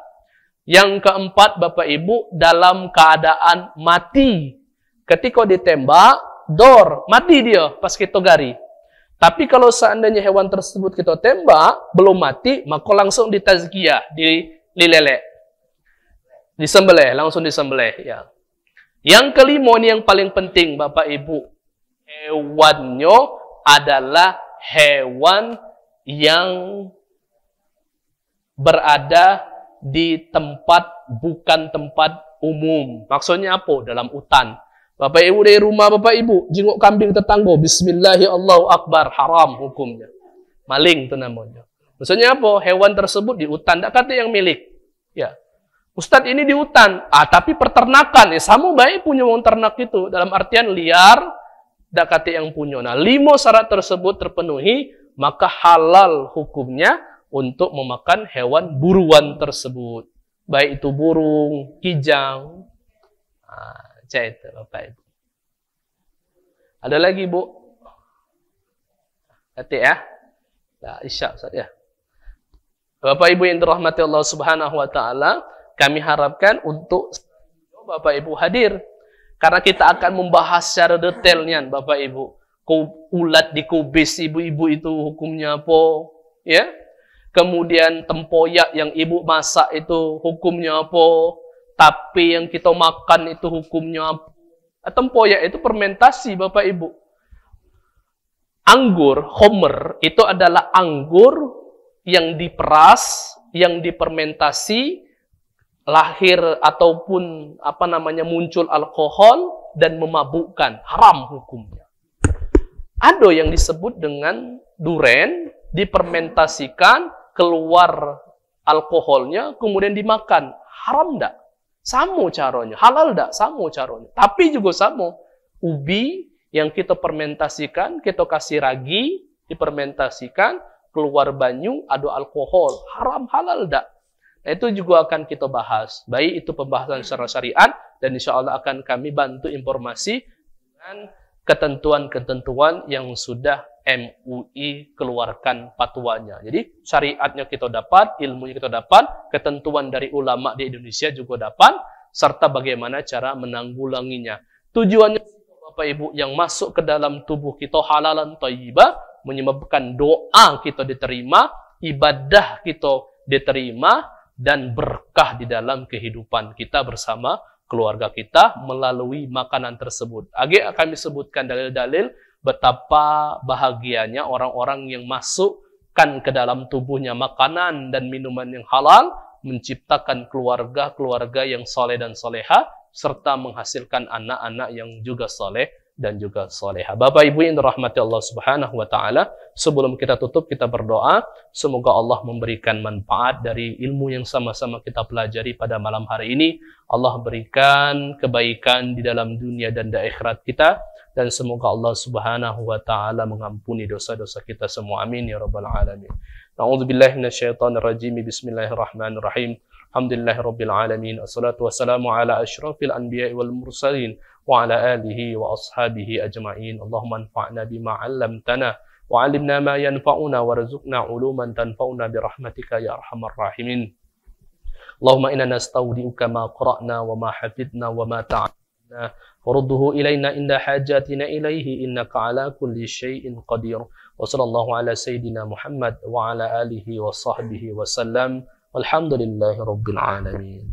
Yang keempat Bapak Ibu dalam keadaan mati. Ketika ditembak, dor, mati dia pas kita gari. Tapi kalau seandainya hewan tersebut kita tembak, belum mati, maka langsung ditazkiyah, dilelek. Disembelih, langsung disembelih. Ya. Yang kelima ini yang paling penting Bapak Ibu. Hewannya adalah hewan yang berada di tempat bukan tempat umum. Maksudnya apa? Dalam hutan. Bapak Ibu dari rumah Bapak Ibu, jenguk kambing tetangga, Bismillahirrahmanirrahim, haram hukumnya. Maling itu namanya. Maksudnya apa? Hewan tersebut di hutan, tak kata yang milik. Ya. Ustadz ini di hutan, tapi peternakan, sama baik punya wong ternak itu, dalam artian liar, tak kata yang punya. Nah, 5 syarat tersebut terpenuhi, maka halal hukumnya untuk memakan hewan buruan tersebut. Baik itu burung, kijang, itu Bapak Ibu. Ada lagi Bu? Hati ya? Nah, isya Ustaz ya. Bapak Ibu yang dirahmati Allah Subhanahu wa taala, kami harapkan untuk Bapak Ibu hadir. Karena kita akan membahas secara detailnya Bapak Ibu. Ulat dikubis ibu-ibu itu hukumnya apa? Ya. Kemudian tempoyak yang ibu masak itu hukumnya apa? Tapi yang kita makan itu hukumnya apa? Tempoyak itu fermentasi Bapak Ibu. Anggur, homer, itu adalah anggur yang diperas, yang difermentasi, lahir ataupun muncul alkohol dan memabukkan, haram hukumnya. Ada yang disebut dengan duren, difermentasikan, keluar alkoholnya, kemudian dimakan. Haram enggak? Sama caranya. Halal enggak? Sama caranya. Tapi juga sama. Ubi yang kita fermentasikan, kita kasih ragi, difermentasikan, keluar banyu, ada alkohol. Haram, halal enggak? Nah, itu juga akan kita bahas. Baik itu pembahasan secara syariat, dan insya Allah akan kami bantu informasi dengan ketentuan-ketentuan yang sudah MUI keluarkan fatwanya. Jadi syariatnya kita dapat, ilmunya kita dapat, ketentuan dari ulama di Indonesia juga dapat, serta bagaimana cara menanggulanginya. Tujuannya Bapak Ibu yang masuk ke dalam tubuh kita halalan thayyibah, menyebabkan doa kita diterima, ibadah kita diterima, dan berkah di dalam kehidupan kita bersama keluarga kita melalui makanan tersebut. Agak kami sebutkan dalil-dalil betapa bahagianya orang-orang yang masukkan ke dalam tubuhnya makanan dan minuman yang halal, menciptakan keluarga-keluarga yang soleh dan soleha, serta menghasilkan anak-anak yang juga soleh dan juga soleha. Bapak Ibu yang dirahmati Allah Subhanahu wa Ta'ala, sebelum kita tutup, kita berdoa semoga Allah memberikan manfaat dari ilmu yang sama-sama kita pelajari pada malam hari ini. Allah berikan kebaikan di dalam dunia dan di akhirat kita, dan semoga Allah Subhanahu wa Ta'ala mengampuni dosa-dosa kita semua. Amin ya rabbal alamin. A'udzubillahi minasyaitonirrajim. Bismillahirrahmanirrahim. Alhamdulillahirabbil alamin. Wassalatu wassalamu ala asyrafil anbiya'i wal mursalin wa ala alihi wa ashabihi ajma'in. Allahumma anfa'na bima 'allamtana wa 'allimna ma yanfa'una warzuqna 'uluman tanfa'una bi rahmatika ya arhamar rahimin. Allahumma inna nastawdi'uka ma qara'na wa ma hafidna wa ma ta'allamna farudduhu ilayna inda hajatina ilayhi innaka 'ala kulli syai'in qadir. Wa sallallahu ala sayyidina Muhammad wa ala alihi wa sahbihi wa sallam. Walhamdulillahi rabbil alamin.